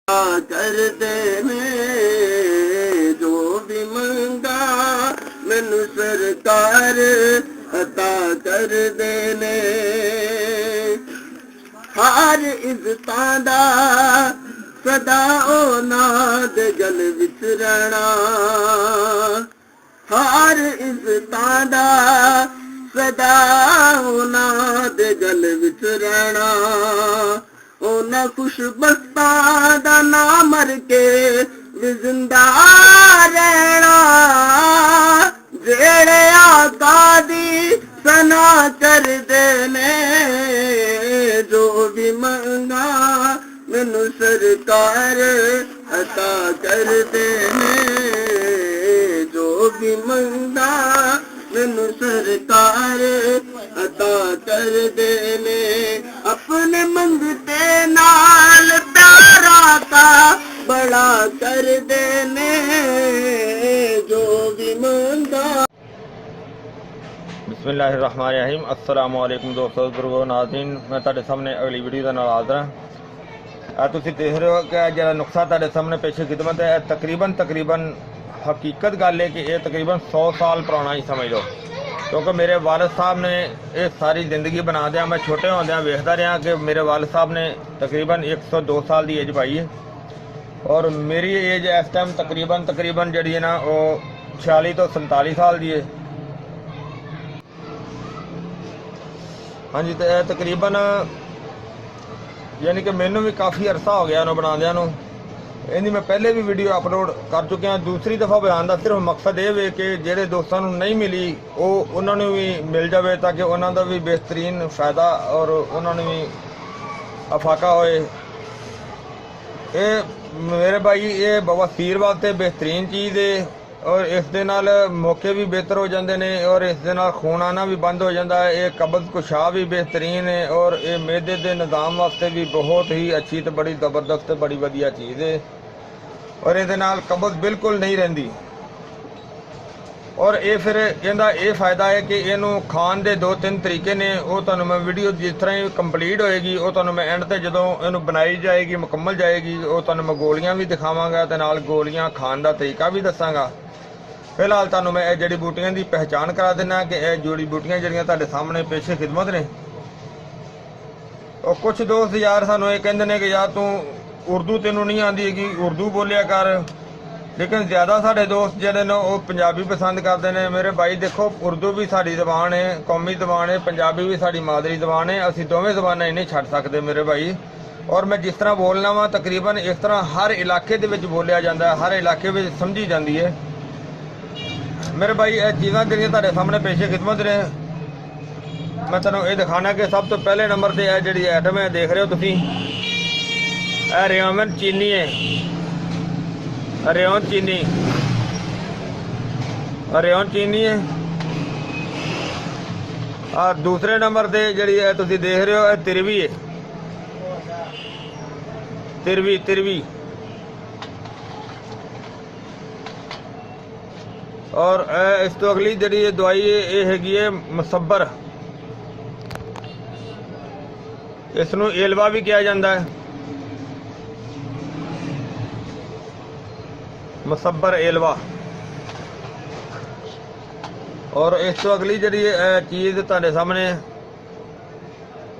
कर देने जो भी मंगा मैनू सरकार अता कर देने हर इज्जतां दा सदा नाद गल विच रहना हर इज्जतां दा सदा नाद गल विच रहना उन्हें खुशबख्तां दा ना मर के भी जिंदा रहना जेड़े आका दी सना कर देने जो भी मंगा मैनू सरकार अता कर देने जो भी मंगा मैनू सरकार अता कर देने अपने मंगते नाल प्यारा का बड़ा कर देने जो भी मंगा। बिस्मिल्लाहिर्रहमानिर्रहीम। अस्सलामु अलैकुम दोस्तों बुजुर्गो नाज़रीन, मैं तुहाडे सामने अगली वीडियो का नाल हाज़र हाँ। तुसीं देख रहे हो कि जो नुस्खा तुहाडे सामने पेशे खिदमत है तकरीबन हकीकत गल है कि यह तकरीबन 100 साल पुराना ही समझ लो, क्योंकि मेरे वालिद साहब ने ये सारी ज़िंदगी बना दिया। मैं छोटे होंदे वेखदा रहा कि मेरे वालिद साहब ने तकरीबन 102 साल की एज पाई है और मेरी एज इस टाइम तकरीबन जी है ना वो 46 तो 47 साल की है। हाँ जी, तो तकरीबन यानी कि मैनू भी काफ़ी अरसा हो गया बनादिया नूं। इहदी मैं पहले भी वीडियो अपलोड कर चुकिया। दूसरी दफ़ा बयान का सिर्फ मकसद ये है कि जेडे दोस्तों को नहीं मिली वो उन्होंने भी मिल जाए, ताकि उन्होंने भी बेहतरीन फ़ायदा और उन्होंने भी अफाका होए। ये मेरे भाई ये बवासीर वास्ते बेहतरीन चीज़ है और इस दे नाल मौके भी बेहतर हो जाते हैं और इस दे नाल खून आना भी बंद हो जाता है। ये कब्ज़ कुशा भी बेहतरीन है और ये मैदे के निज़ाम वास्ते भी बहुत ही अच्छी तो बड़ी ज़बरदस्त बड़ी वधिया चीज़ है और ये नाल कब्ज़ बिल्कुल नहीं रहिंदी। और ये फिर इहदा ये फ़ायदा है कि इनू खान के 2-3 तरीके ने, वो तुहानू मैं वीडियो जिस तरह ही कंप्लीट होएगी वो तुहानू मैं एंड ते जदों इनू बनाई जाएगी मुकम्मल जाएगी वो तुहानू मैं गोलियां भी दिखावांगा ते नाल गोलियां खान का तरीका भी दसांगा। फिलहाल तुहानू मैं जड़ी बूटियां की पहचान करा देना कि यह जड़ी बूटियां जड़ियां तुहाडे सामने पेशे खिदमत ने। और कुछ दोस्त यार सानू ये कहंदे ने कि यार तू उर्दू तेनू नहीं आती है, उर्दू बोलिया कर, लेकिन ज़्यादा साढ़े दोस्त जोड़े ने वो पंजाबी पसंद करते हैं। मेरे भाई देखो उर्दू भी साड़ी ज़बान है, कौमी ज़बान है, पंजाबी भी साड़ी मादरी ज़बान है, असी दोवें ज़बानां नहीं छड्ड सकते मेरे भाई। और मैं जिस तरह बोलना वा तकरीबन इस तरह हर इलाके दे विच बोलिया जाता है, हर इलाके में समझी जाती है मेरे भाई। ये चीज़ां जिहड़ियां तुहाडे सामने पेशे खिदमत ने मैं तुहानू ये दिखाना कि सब तो पहले नंबर पर यह जी आइटम है देख रहे हो तुसीं, यह रेमन चीनी है, रेयन चीनी है। और दूसरे नंबर पे जी है तुम देख रहे हो तिरवी है, तिरवी। और इस तो अगली जी दवाई ये हैगी है मुसब्बर, इसनू एलवा भी कहा जाता है, मुसब्बर एलवा। और इस तो अगली जी चीज़ तुहाडे सामने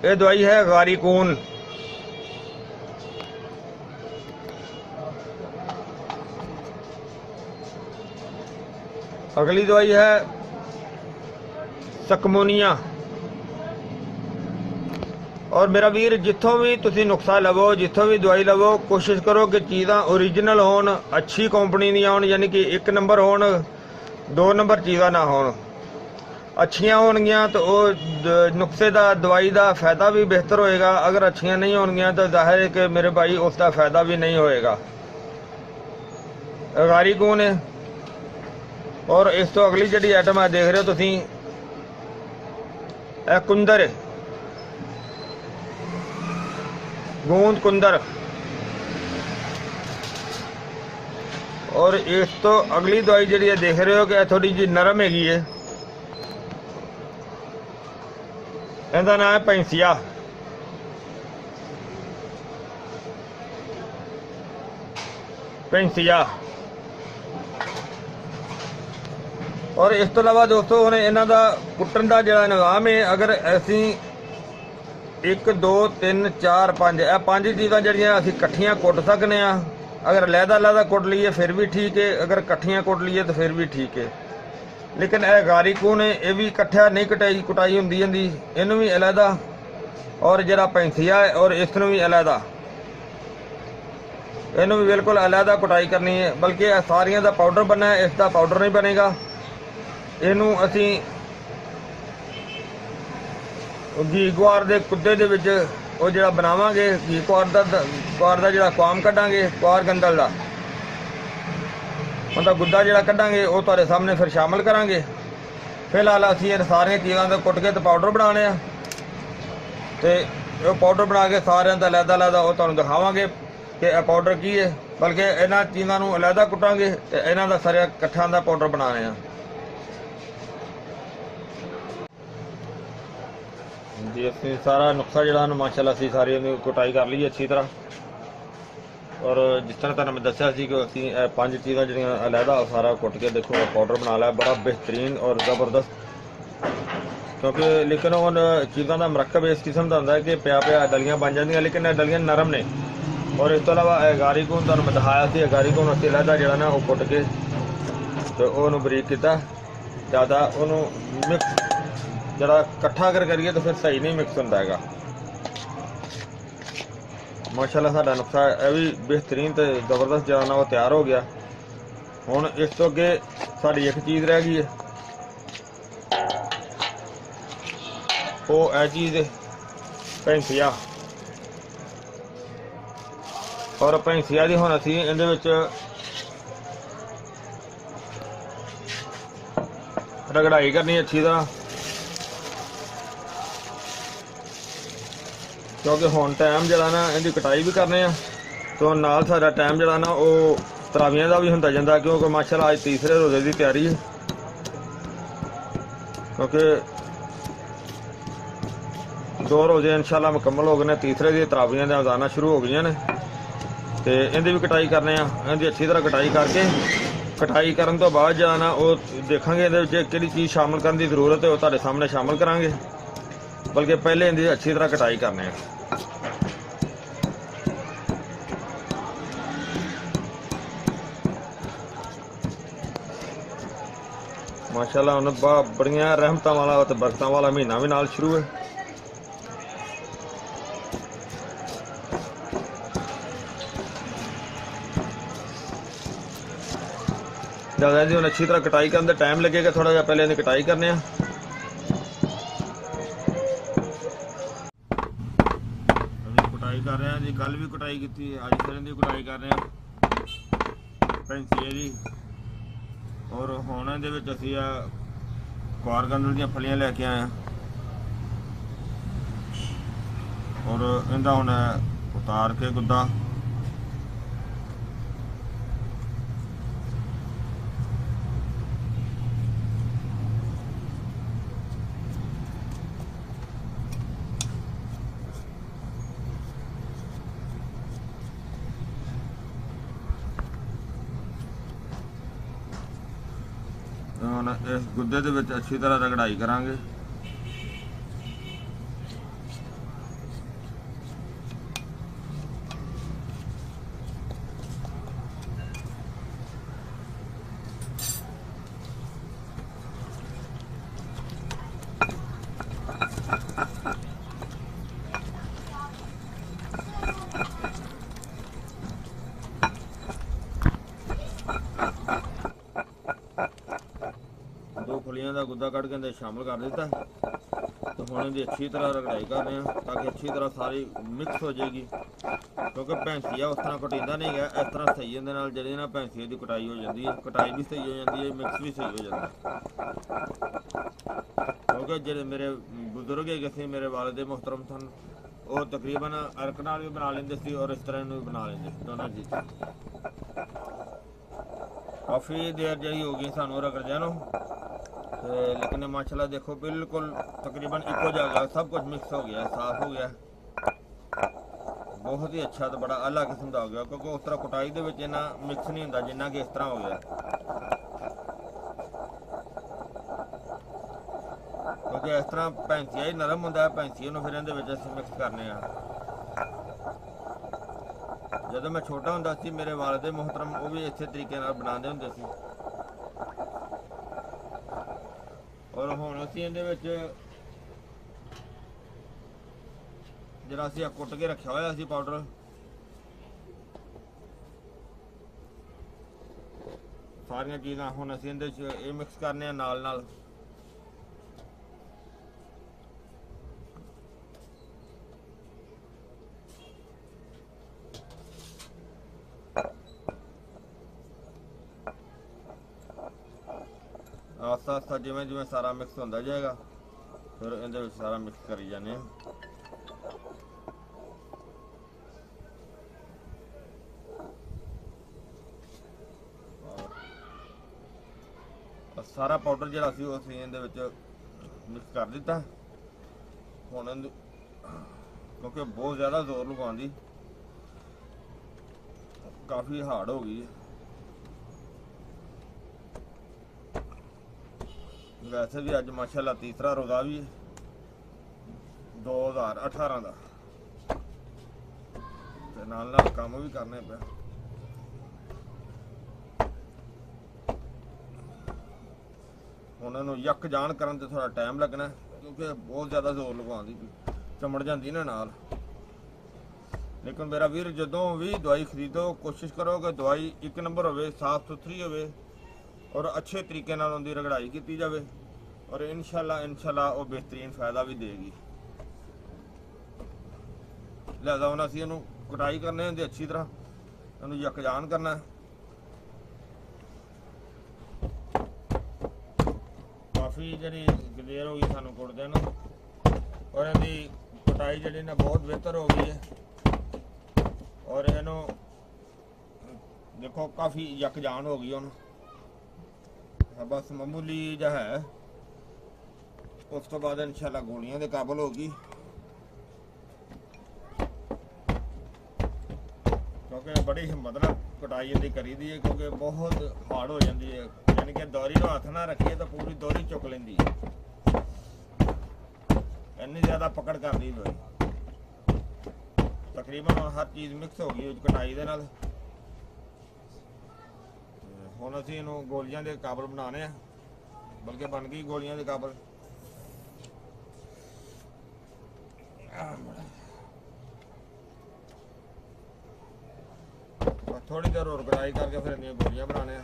ये दवाई है गारीकून। अगली दवाई है सकमोनिया। और मेरा वीर जिथों भी तुसी नुस्खा लवो, जिथों भी दवाई लवो, कोशिश करो कि चीज़ां ओरिजिनल होन, अच्छी कंपनी दी होन, यानी कि 1 नंबर होन, 2 नंबर चीज़ां ना होन। अच्छियां होणगियां तो वो नुस्खे का दवाई का फायदा भी बेहतर होएगा, अगर अच्छियां नहीं होणगियां तो जाहिर है कि मेरे भाई उसका फायदा भी नहीं होएगा। गारीकून है। और इस तो अगली जी आइटम है देख रहे हो तुसीं, कुंदर है, गूंद कुंदर। और इस तो अगली दवाई जी देख रहे हो कि थोड़ी जी नरम हैगी है, इहदा नाम है भैंसिया। ਭੈਂਸੀਆ। ਔਰ ਇਸ ਤੋਂ ਇਲਾਵਾ ਦੋਸਤੋ ਹੁਣ ਇਹਨਾਂ ਦਾ ਕੁੱਟਣ ਦਾ ਜਿਹੜਾ ਨਿਜ਼ਾਮ ਹੈ, ਅਗਰ ਅਸੀਂ 1 2 3 4 5 ਇਹ 5 ਚੀਜ਼ਾਂ ਜਿਹੜੀਆਂ ਅਸੀਂ ਇਕੱਠੀਆਂ ਕੁੱਟ ਸਕਦੇ ਹਾਂ। ਅਗਰ ਲਹਿਦਾ ਕੁੱਟ ਲਈਏ ਫਿਰ ਵੀ ਠੀਕ ਹੈ, ਅਗਰ ਇਕੱਠੀਆਂ ਕੁੱਟ ਲਈਏ ਤਾਂ ਫਿਰ ਵੀ ਠੀਕ ਹੈ। ਲੇਕਿਨ ਇਹ ਗਾਰੀਕੂ ਨੇ ਇਹ ਵੀ ਇਕੱਠਿਆ ਨਹੀਂ ਕੁਟਾਈ ਹੁੰਦੀ ਜਾਂਦੀ, ਇਹਨੂੰ ਵੀ ਅਲੱਗਾ, ਔਰ ਜਿਹੜਾ ਭੈਂਸੀਆ ਹੈ ਔਰ ਇਸ ਨੂੰ ਵੀ ਅਲੱਗਾ, ਇਹਨੂੰ ਵੀ ਬਿਲਕੁਲ ਅਲੱਗਾ ਕੁਟਾਈ ਕਰਨੀ ਹੈ। ਬਲਕਿ ਇਹ ਸਾਰੀਆਂ ਦਾ ਪਾਊਡਰ ਬਣਨਾ ਹੈ, ਇਸ ਦਾ ਪਾਊਡਰ ਨਹੀਂ ਬਣੇਗਾ। ਇਹਨੂੰ ਅਸੀਂ ਘੀ ਕੁਆਰ ਦੇ ਕੁੱਦੇ ਦੇ ਵਿੱਚ ਉਹ ਜਿਹੜਾ ਬਣਾਵਾਂਗੇ, ਘੀ ਕੁਆਰ ਦਾ ਜਿਹੜਾ ਕੁਆਮ ਕੱਢਾਂਗੇ, ਕੁਆਰ ਗੰਦਲ ਦਾ ਉਹਦਾ ਗੁੱਦਾ ਜਿਹੜਾ ਕੱਢਾਂਗੇ ਉਹ ਤੁਹਾਡੇ ਸਾਹਮਣੇ ਫਿਰ ਸ਼ਾਮਲ ਕਰਾਂਗੇ। ਫਿਲਹਾਲ ਅਸੀਂ ਇਹ ਸਾਰੀਆਂ ਚੀਜ਼ਾਂ ਦਾ ਕੁੱਟ ਕੇ ਤੇ ਪਾਊਡਰ ਬਣਾਉਣੇ ਆ, ਤੇ ਉਹ ਪਾਊਡਰ ਬਣਾ ਕੇ ਸਾਰਿਆਂ ਦਾ ਅਲੱਗਾ ਉਹ ਤੁਹਾਨੂੰ ਦਿਖਾਵਾਂਗੇ ਕਿ ਇਹ ਪਾਊਡਰ ਕੀ ਹੈ। ਬਲਕਿ ਇਹਨਾਂ ਚੀਜ਼ਾਂ ਨੂੰ ਅਲੱਗਾ ਕੁੱਟਾਂਗੇ ਤੇ ਇਹਨਾਂ ਦਾ ਸਾਰਾ ਇਕੱਠਾ ਦਾ ਪਾਊਡਰ ਬਣਾਉਣੇ ਆ ਜੀ। ਅਸੀਂ ਸਾਰਾ ਨੁਕਸਾ ਜਿਹੜਾ ਮਾਸ਼ਾਅੱਲਾ ਅਸੀਂ ਸਾਰੀ ਨੂੰ ਕੁਟਾਈ ਕਰ ਲਈ ਅੱਛੀ ਤਰ੍ਹਾਂ। ਔਰ ਜਿਸ ਤਰ੍ਹਾਂ ਤੁਹਾਨੂੰ ਮੈਂ ਦੱਸਿਆ ਸੀ ਕਿ ਅਸੀਂ ਇਹ 5 ਚੀਜ਼ਾਂ ਜਿਹੜੀਆਂ ਅਲੱਗਾ ਸਾਰਾ ਕੁੱਟ ਕੇ ਦੇਖੋ ਪਾਊਡਰ ਬਣਾ ਲਿਆ, ਬੜਾ ਬਿਹਤਰੀਨ ਔਰ ਜ਼ਬਰਦਸਤ। ਕਿਉਂਕਿ ਲੇਕਿਨ ਉਹ ਚੀਜ਼ਾਂ ਦਾ ਮਰਕਬ ਇਸ ਕਿਸਮ ਦਾ ਹੁੰਦਾ ਕਿ ਪਿਆ ਡਲੀਆਂ ਬਣ ਜਾਂਦੀਆਂ, ਲੇਕਿਨ ਇਹ ਡਲੀਆਂ ਨਰਮ ਨੇ। ਔਰ ਇਸ ਤੋਂ ਇਲਾਵਾ ਇਹ ਗਾਰੀਕੂ ਤੁਹਾਨੂੰ ਮੈਂ ਦਿਖਾਇਆ ਸੀ, ਗਾਰੀਕੂ ਨੂੰ ਅਸੀਂ ਅਲੱਗਾ ਜਿਹੜਾ ਨਾ ਉਹ ਕੁੱਟ ਕੇ ਤੇ ਉਹਨੂੰ ਬਰੀਕ ਕੀਤਾ। ਜ਼ਿਆਦਾ ਉਹਨੂੰ ਮਿਕਸ ਜਿਹੜਾ ਇਕੱਠਾ ਕਰੀਏ ਤਾਂ ਫਿਰ ਸਹੀ ਨਹੀਂ ਮਿਕਸ ਹੁੰਦਾ ਹੈਗਾ। ਮਾਸ਼ਾਅੱਲਾ ਸਾਡਾ ਨੁਕਸਾ ਇਹ ਵੀ ਬਿਹਤਰੀਨ ਤੇ ਜ਼ਬਰਦਸਤ ਜਿਹੜਾ ਨਾ ਉਹ ਤਿਆਰ ਹੋ ਗਿਆ। ਹੁਣ ਇਸ ਤੋਂ ਅੱਗੇ ਸਾਡੀ ਇੱਕ ਚੀਜ਼ ਰਹਿ ਗਈ ਹੈ, ਉਹ ਇਹ ਚੀਜ਼ ਭੈਂਸੀਆ। ਔਰ ਭੈਂਸੀਆ ਦੀ ਹੁਣ ਅਸੀਂ ਇਹਦੇ ਵਿੱਚ ਰਗੜਾਈ ਕਰਨੀ ਅੱਛੀ ਤਰ੍ਹਾਂ, ਕਿਉਂਕਿ ਹੁਣ ਟਾਈਮ ਜਿਹੜਾ ਨਾ ਇਹਦੀ ਕਟਾਈ ਵੀ ਕਰਨੇ ਆ, ਤੇ ਨਾਲ ਸਾਡਾ ਟਾਈਮ ਜਿਹੜਾ ਨਾ ਉਹ ਤਰਾਵੀਆਂ ਦਾ ਵੀ ਹੁੰਦਾ ਜਾਂਦਾ। ਕਿਉਂਕਿ ਮਾਸ਼ਾਅੱਲਾ ਅੱਜ ਤੀਸਰੇ ਰੋਜ਼ੇ ਦੀ ਤਿਆਰੀ ਹੈ, ਕਿਉਂਕਿ 2 ਰੋਜ਼ੇ ਇਨਸ਼ਾਅੱਲਾ ਮੁਕੰਮਲ ਹੋ ਗਏ ਨੇ, ਤੀਸਰੇ ਦੀ ਤਰਾਵੀਆਂ ਦੀਆਂ ਅਜ਼ਾਨਾਂ ਸ਼ੁਰੂ ਹੋ ਗਈਆਂ ਨੇ, ਤੇ ਇਹਦੀ ਵੀ ਕਟਾਈ ਕਰਨੇ ਆ। ਇਹਦੀ ਅੱਛੀ ਤਰ੍ਹਾਂ ਕਟਾਈ ਕਰਕੇ, ਕਟਾਈ ਕਰਨ ਤੋਂ ਬਾਅਦ ਜਿਹੜਾ ਨਾ ਉਹ ਦੇਖਾਂਗੇ ਇਹਦੇ ਵਿੱਚ ਕਿਹੜੀ ਚੀਜ਼ ਸ਼ਾਮਲ ਕਰਨ ਦੀ ਜ਼ਰੂਰਤ ਹੈ, ਉਹ ਤੁਹਾਡੇ ਸਾਹਮਣੇ ਸ਼ਾਮਲ ਕਰਾਂਗੇ। ਬਲਕਿ ਪਹਿਲੇ ਇਹਦੀ ਅੱਛੀ ਤਰ੍ਹਾਂ ਕਟਾਈ ਕਰਨੇ ਆ। ਮਾਸ਼ਾਅੱਲਾ ਹੁਣ ਬੜੀਆਂ ਰਹਿਮਤਾਂ ਵਾਲਾ ਤੇ ਬਰਕਤਾਂ ਵਾਲਾ ਮਹੀਨਾ ਵੀ ਨਾਲ ਸ਼ੁਰੂ ਹੈ। ਜ਼ਿਆਦਾ ਇਹਦੀ ਹੁਣ ਅੱਛੀ ਤਰ੍ਹਾਂ ਕਟਾਈ ਕਰਨ ਦਾ ਟਾਈਮ ਲੱਗੇਗਾ ਥੋੜਾ ਜਿਹਾ, ਪਹਿਲੇ ਇਹਦੀ ਕਟਾਈ ਕਰਨੇ ਆ। ਕਟਾਈ ਕਰ ਰਹੇ ਹਾਂ ਜੀ, ਕੱਲ ਵੀ ਕਟਾਈ ਕੀਤੀ, ਅੱਜ ਫਿਰ ਇਹਦੀ ਕਟਾਈ ਕਰ ਰਹੇ ਹਾਂ ਭੈਂਸੀਏ ਦੀ। ਔਰ ਹੁਣ ਇਹਦੇ ਵਿੱਚ ਅਸੀਂ ਆ ਕੁਆਰ ਗੰਦਲ ਦੀਆਂ ਫਲੀਆਂ ਲੈ ਕੇ ਆਏ ਹਾਂ, ਔਰ ਇਹਦਾ ਹੁਣ ਉਤਾਰ ਕੇ ਗੁੱਦਾ ਹੁਣ ਇਸ ਗੁੱਦੇ ਦੇ ਵਿੱਚ ਅੱਛੀ ਤਰ੍ਹਾਂ ਰਗੜਾਈ ਕਰਾਂਗੇ। ਫਲੀਆਂ ਦਾ ਗੁੱਦਾ ਕੱਢ ਕੇ ਅੰਦਰ ਸ਼ਾਮਲ ਕਰ ਦਿੱਤਾ, ਤੇ ਹੁਣ ਇਹਦੀ ਅੱਛੀ ਤਰ੍ਹਾਂ ਰਗੜਾਈ ਕਰ ਰਹੇ ਹਾਂ ਤਾਂ ਕਿ ਅੱਛੀ ਤਰ੍ਹਾਂ ਸਾਰੀ ਮਿਕਸ ਹੋ ਜਾਏਗੀ। ਕਿਉਂਕਿ ਭੈਂਸੀਆ ਉਸ ਤਰ੍ਹਾਂ ਕਟੀਂਦਾ ਨਹੀਂ ਹੈਗਾ, ਇਸ ਤਰ੍ਹਾਂ ਸਹੀ ਇਹਦੇ ਨਾਲ ਜਿਹੜੇ ਨਾ ਭੈਂਸੀਏ ਦੀ ਕਟਾਈ ਹੋ ਜਾਂਦੀ ਹੈ, ਕਟਾਈ ਵੀ ਸਹੀ ਹੋ ਜਾਂਦੀ ਹੈ, ਮਿਕਸ ਵੀ ਸਹੀ ਹੋ ਜਾਂਦਾ। ਕਿਉਂਕਿ ਜਿਹੜੇ ਮੇਰੇ ਬਜ਼ੁਰਗ ਹੈਗੇ ਸੀ, ਮੇਰੇ ਵਾਲਿਦ ਮੁਹਤਰਮ ਸਨ, ਉਹ ਤਕਰੀਬਨ ਅਰਕ ਨਾਲ ਵੀ ਬਣਾ ਲੈਂਦੇ ਸੀ ਔਰ ਇਸ ਤਰ੍ਹਾਂ ਨੂੰ ਵੀ ਬਣਾ ਲੈਂਦੇ ਸੀ, ਦੋਨਾਂ ਚੀਜ਼ਾਂ। ਕਾਫੀ ਦੇਰ ਜਿਹੜੀ ਹੋ ਗਈ ਸਾਨੂੰ ਰਗੜਦਿਆਂ ਨੂੰ, लेकिन माशाल्लाह देखो बिल्कुल तकरीबन इको जगह सब कुछ मिक्स हो गया, साफ हो गया, ਬਹੁਤ ਹੀ ਅੱਛਾ ਤੇ ਬੜਾ ਆਲਾ ਕਿਸਮ ਦਾ ਹੋ ਗਿਆ, ਕਿਉਂਕਿ ਉਸ ਤਰ੍ਹਾਂ ਕੁਟਾਈ ਦੇ ਵਿੱਚ ਇੰਨਾ ਮਿਕਸ ਨਹੀਂ ਹੁੰਦਾ ਜਿੰਨਾ ਕਿ ਇਸ ਤਰ੍ਹਾਂ ਹੋ ਗਿਆ। ਕਿਉਂਕਿ ਇਸ ਤਰ੍ਹਾਂ ਭੈਂਸੀਆ ਹੀ ਨਰਮ ਹੁੰਦਾ ਹੈ, ਭੈਂਸੀਏ ਨੂੰ ਫਿਰ ਇਹਦੇ ਵਿੱਚ ਅਸੀਂ ਮਿਕਸ ਕਰਨੇ ਆ। ਜਦੋਂ ਮੈਂ ਛੋਟਾ ਹੁੰਦਾ ਸੀ ਮੇਰੇ ਵਾਲਿਦ ਮੁਹਤਰਮ ਉਹ ਵੀ ਇਸੇ ਤਰੀਕੇ ਨਾਲ ਬਣਾਉਂਦੇ ਹੁੰਦੇ ਸੀ। ਔਰ ਹੁਣ ਅਸੀਂ ਇਹਦੇ ਵਿੱਚ ਜਿਹੜਾ ਅਸੀਂ ਕੁੱਟ ਕੇ ਰੱਖਿਆ ਹੋਇਆ ਸੀ ਪਾਊਡਰ, ਸਾਰੀਆਂ ਚੀਜ਼ਾਂ ਹੁਣ ਅਸੀਂ ਇਹਦੇ 'ਚ ਇਹ ਮਿਕਸ ਕਰਨੇ ਆ ਨਾਲ ਨਾਲ। ਆਸਤਾ ਆਸਤਾ ਜਿਵੇਂ ਜਿਵੇਂ ਸਾਰਾ ਮਿਕਸ ਹੁੰਦਾ ਜਾਏਗਾ ਫਿਰ ਇਹਦੇ ਵਿੱਚ ਸਾਰਾ ਮਿਕਸ ਕਰੀ ਜਾਂਦੇ ਆ। ਸਾਰਾ ਪਾਊਡਰ ਜਿਹੜਾ ਸੀ ਉਹ ਅਸੀਂ ਇਹਦੇ ਵਿੱਚ ਮਿਕਸ ਕਰ ਦਿੱਤਾ। ਹੁਣ ਕਿਉਂਕਿ ਬਹੁਤ ਜ਼ਿਆਦਾ ਜ਼ੋਰ ਲਗਾਉਣ ਦੀ ਕਾਫੀ ਹਾਰਡ ਹੋ ਗਈ ਹੈ। ਵੈਸੇ ਵੀ ਅੱਜ ਮਾਸ਼ਾਅੱਲਾ ਤੀਸਰਾ ਰੋਜ਼ਾ ਵੀ 2018 ਦਾ ਤੇ ਨਾਲ ਨਾਲ ਕੰਮ ਵੀ ਕਰਨੇ ਪਿਆ। ਹੁਣ ਇਹਨੂੰ ਯੱਕ ਜਾਣ ਕਰਨ ਤੇ ਥੋੜਾ ਟਾਈਮ ਲੱਗਣਾ, ਕਿਉਂਕਿ ਬਹੁਤ ਜ਼ਿਆਦਾ ਜ਼ੋਰ ਲਗਵਾਉਂਦੀ ਚਮੜ ਜਾਂਦੀ ਨਾ ਨਾਲ। ਲੇਕਿਨ ਮੇਰਾ ਵੀਰ ਜਦੋਂ ਵੀ ਦਵਾਈ ਖਰੀਦੋ ਕੋਸ਼ਿਸ਼ ਕਰੋ ਕਿ ਦਵਾਈ 1 ਨੰਬਰ ਹੋਵੇ, ਸਾਫ਼ ਸੁਥਰੀ ਹੋਵੇ ਔਰ ਅੱਛੇ ਤਰੀਕੇ ਨਾਲ ਉਹਦੀ ਰਗੜਾਈ ਕੀਤੀ ਜਾਵੇ ਔਰ ਇਨਸ਼ਾਅੱਲਾ ਉਹ ਬਿਹਤਰੀਨ ਫਾਇਦਾ ਵੀ ਦੇਗੀ। ਲਿਹਾਜ਼ਾ ਹੁਣ ਅਸੀਂ ਇਹਨੂੰ ਕਟਾਈ ਕਰਨੇ ਹੁੰਦੀ ਅੱਛੀ ਤਰ੍ਹਾਂ, ਇਹਨੂੰ ਯਕਜਾਨ ਕਰਨਾ। ਕਾਫੀ ਜਿਹੜੀ ਦੇਰ ਹੋ ਗਈ ਸਾਨੂੰ ਕੁੱਟਦਿਆਂ ਨੂੰ ਔਰ ਇਹਦੀ ਕਟਾਈ ਜਿਹੜੀ ਨਾ ਬਹੁਤ ਬਿਹਤਰ ਹੋ ਗਈ ਹੈ। ਔਰ ਇਹਨੂੰ ਦੇਖੋ ਕਾਫੀ ਯਕਜਾਨ ਹੋ ਗਈ ਹੁਣ, ਬਸ ਮਾਮੂਲੀ ਜਿਹਾ ਹੈ। ਉਸ ਤੋਂ ਬਾਅਦ ਇਨਸ਼ਾਅੱਲਾ ਗੋਲੀਆਂ ਦੇ ਕਾਬਲ ਹੋ ਗਈ, ਕਿਉਂਕਿ ਬੜੀ ਹਿੰਮਤ ਨਾਲ ਕਟਾਈ ਇਹਦੀ ਕਰੀਦੀ ਹੈ, ਕਿਉਂਕਿ ਬਹੁਤ ਹਾਰਡ ਹੋ ਜਾਂਦੀ ਹੈ। ਯਾਨੀ ਕਿ ਦੋਰੀ ਨੂੰ ਹੱਥ ਨਾਲ ਰੱਖੀਏ ਤਾਂ ਪੂਰੀ ਦੋਰੀ ਚੁੱਕ ਲੈਂਦੀ ਹੈ, ਇੰਨੀ ਜ਼ਿਆਦਾ ਪਕੜ ਕਰਦੀ ਦੋਰੀ। ਤਕਰੀਬਨ ਹਰ ਚੀਜ਼ ਮਿਕਸ ਹੋ ਗਈ ਕਟਾਈ ਦੇ ਨਾਲ। ਹੁਣ ਅਸੀਂ ਇਹਨੂੰ ਗੋਲੀਆਂ ਦੇ ਕਾਬਲ ਬਣਾਉਣੇ ਆ, ਬਲਕਿ ਬਣ ਗਈ ਗੋਲੀਆਂ ਦੇ ਕਾਬਲ। ਥੋੜੀ ਦੇਰ ਹੋਰ ਕਟਾਈ ਕਰਕੇ ਫਿਰ ਇਹਦੀਆਂ ਗੋਲੀਆਂ ਬਣਾਉਣੇ ਆ।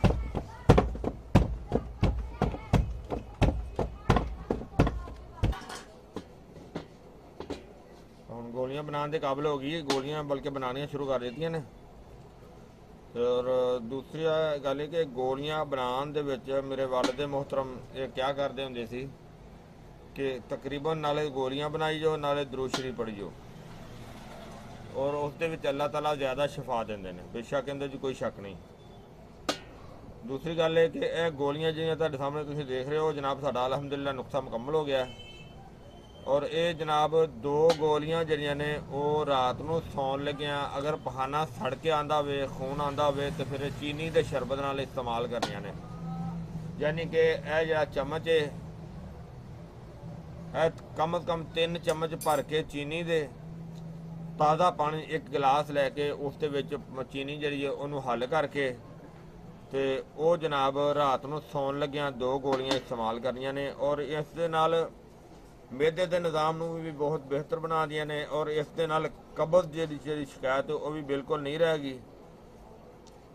ਹੁਣ ਗੋਲੀਆਂ ਬਣਾਉਣ ਦੇ ਕਾਬਲ ਹੋ ਗਈ, ਗੋਲੀਆਂ ਬਲਕਿ ਬਣਾਉਣੀਆਂ ਸ਼ੁਰੂ ਕਰ ਦਿੱਤੀਆਂ ਨੇ। ਔਰ ਦੂਸਰੀ ਗੱਲ ਇਹ ਕਿ ਗੋਲੀਆਂ ਬਣਾਉਣ ਦੇ ਵਿੱਚ ਮੇਰੇ ਵਾਲਿਦ ਮੁਹਤਰਮ ਇਹ ਕਿਆ ਕਰਦੇ ਹੁੰਦੇ ਸੀ ਕਿ ਤਕਰੀਬਨ ਨਾਲੇ ਗੋਲੀਆਂ ਬਣਾਈ ਜਾਓ ਨਾਲੇ ਦਰੂਦ ਸ਼ਰੀਫ ਪੜ੍ਹੀ ਜਾਓ, ਔਰ ਉਸ ਦੇ ਵਿੱਚ ਅੱਲਾਹ ਤਾਲਾ ਜ਼ਿਆਦਾ ਸ਼ਿਫਾ ਦਿੰਦੇ ਨੇ, ਬੇਸ਼ੱਕ ਇਹਦੇ 'ਚ ਕੋਈ ਸ਼ੱਕ ਨਹੀਂ। ਦੂਸਰੀ ਗੱਲ ਇਹ ਕਿ ਇਹ ਗੋਲੀਆਂ ਜਿਹੜੀਆਂ ਤੁਹਾਡੇ ਸਾਹਮਣੇ ਤੁਸੀਂ ਦੇਖ ਰਹੇ ਹੋ ਜਨਾਬ, ਸਾਡਾ ਅਲਹਮਦੁਲਿਲਾ ਨੁਕਸਾ ਮੁਕੰਮਲ ਹੋ ਗਿਆ। ਔਰ ਇਹ ਜਨਾਬ 2 ਗੋਲੀਆਂ ਜਿਹੜੀਆਂ ਨੇ ਉਹ ਰਾਤ ਨੂੰ ਸੌਣ ਲੱਗਿਆਂ ਅਗਰ ਪਖਾਨਾ ਸੜ ਕੇ ਆਂਦਾ ਹੋਵੇ, ਖੂਨ ਆਂਦਾ ਹੋਵੇ ਤੇ ਫਿਰ ਚੀਨੀ ਦੇ ਸ਼ਰਬਤ ਨਾਲ ਇਸਤੇਮਾਲ ਕਰਨੀਆਂ ਨੇ। ਯਾਨੀ ਕਿ ਇਹ ਜਿਹੜਾ ਚਮਚ ਹੈ ਇਹ ਕਮ ਸੇ ਕਮ 3 ਚਮਚ ਭਰ ਕੇ ਚੀਨੀ ਦੇ ਤਾਜ਼ਾ ਪਾਣੀ 1 ਗਿਲਾਸ ਲੈ ਕੇ ਉਸ ਦੇ ਵਿੱਚ ਚੀਨੀ ਜਿਹੜੀ ਹੈ ਉਹਨੂੰ ਹੱਲ ਕਰਕੇ ਤੇ ਉਹ ਜਨਾਬ ਰਾਤ ਨੂੰ ਸੌਣ ਲੱਗਿਆਂ 2 ਗੋਲੀਆਂ ਇਸਤੇਮਾਲ ਕਰਨੀਆਂ ਨੇ। ਔਰ ਇਸ ਦੇ ਨਾਲ ਮਿਹਦੇ ਦੇ ਨਿਜ਼ਾਮ ਨੂੰ ਵੀ ਬਹੁਤ ਬਿਹਤਰ ਬਣਾ ਦੀਆਂ ਨੇ ਔਰ ਇਸ ਦੇ ਨਾਲ ਕਬਜ਼ ਜਿਹੜੀ ਸ਼ਿਕਾਇਤ ਉਹ ਵੀ ਬਿਲਕੁਲ ਨਹੀਂ ਰਹੇਗੀ।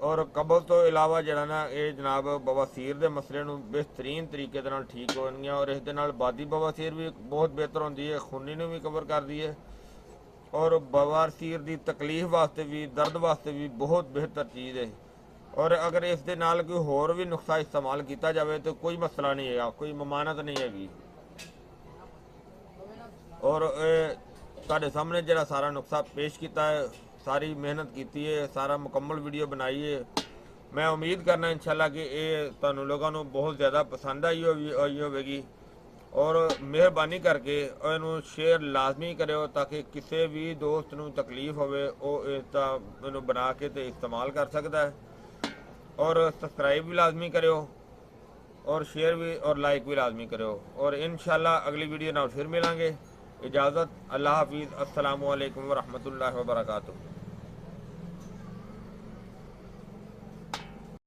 ਔਰ ਕਬਜ਼ ਤੋਂ ਇਲਾਵਾ ਜਿਹੜਾ ਨਾ ਇਹ ਜਨਾਬ ਬਵਾਸੀਰ ਦੇ ਮਸਲੇ ਨੂੰ ਬਿਹਤਰੀਨ ਤਰੀਕੇ ਦੇ ਨਾਲ ਠੀਕ ਹੋਣਗੀਆਂ। ਔਰ ਇਸ ਦੇ ਨਾਲ ਬਾਦੀ ਬਵਾਸੀਰ ਵੀ ਬਹੁਤ ਬਿਹਤਰ ਹੁੰਦੀ ਹੈ, ਖੂਨੀ ਨੂੰ ਵੀ ਕਵਰ ਕਰਦੀ ਹੈ ਔਰ ਬਵਾਸੀਰ ਦੀ ਤਕਲੀਫ ਵਾਸਤੇ ਵੀ, ਦਰਦ ਵਾਸਤੇ ਵੀ ਬਹੁਤ ਬਿਹਤਰ ਚੀਜ਼ ਹੈ। ਔਰ ਅਗਰ ਇਸ ਦੇ ਨਾਲ ਕੋਈ ਹੋਰ ਵੀ ਨੁਸਖਾ ਇਸਤੇਮਾਲ ਕੀਤਾ ਜਾਵੇ ਤਾਂ ਕੋਈ ਮਸਲਾ ਨਹੀਂ ਹੈਗਾ, ਕੋਈ ਮਮਾਨਤ ਨਹੀਂ ਹੈਗੀ। ਔਰ ਤੁਹਾਡੇ ਸਾਹਮਣੇ ਜਿਹੜਾ ਸਾਰਾ ਨੁਸਖਾ ਪੇਸ਼ ਕੀਤਾ ਹੈ, ਸਾਰੀ ਮਿਹਨਤ ਕੀਤੀ ਹੈ, ਸਾਰਾ ਮੁਕੰਮਲ ਵੀਡੀਓ ਬਣਾਈ ਹੈ। ਮੈਂ ਉਮੀਦ ਕਰਨਾ ਇਨਸ਼ਾਅੱਲਾ ਕਿ ਇਹ ਤੁਹਾਨੂੰ ਲੋਕਾਂ ਨੂੰ ਬਹੁਤ ਜ਼ਿਆਦਾ ਪਸੰਦ ਆਈ ਹੋਵੇਗੀ ਔਰ ਮਿਹਰਬਾਨੀ ਕਰਕੇ ਇਹਨੂੰ ਸ਼ੇਅਰ ਲਾਜ਼ਮੀ ਕਰਿਓ ਤਾਂ ਕਿ ਕਿਸੇ ਵੀ ਦੋਸਤ ਨੂੰ ਤਕਲੀਫ ਹੋਵੇ ਉਹ ਇਸ ਦਾ ਇਹਨੂੰ ਬਣਾ ਕੇ ਤੇ ਇਸਤੇਮਾਲ ਕਰ ਸਕਦਾ ਹੈ। ਔਰ ਸਬਸਕ੍ਰਾइब भी लाजमी करो और शेयर भी और लाइक भी लाजमी करो और इंशाल्लाह अगली वीडियो नाल फिर मिलेंगे। इजाज़त, अल्लाह हाफिज़, अस्सलामु अलैकुम व रहमतुल्लाहि व बरकातुहू।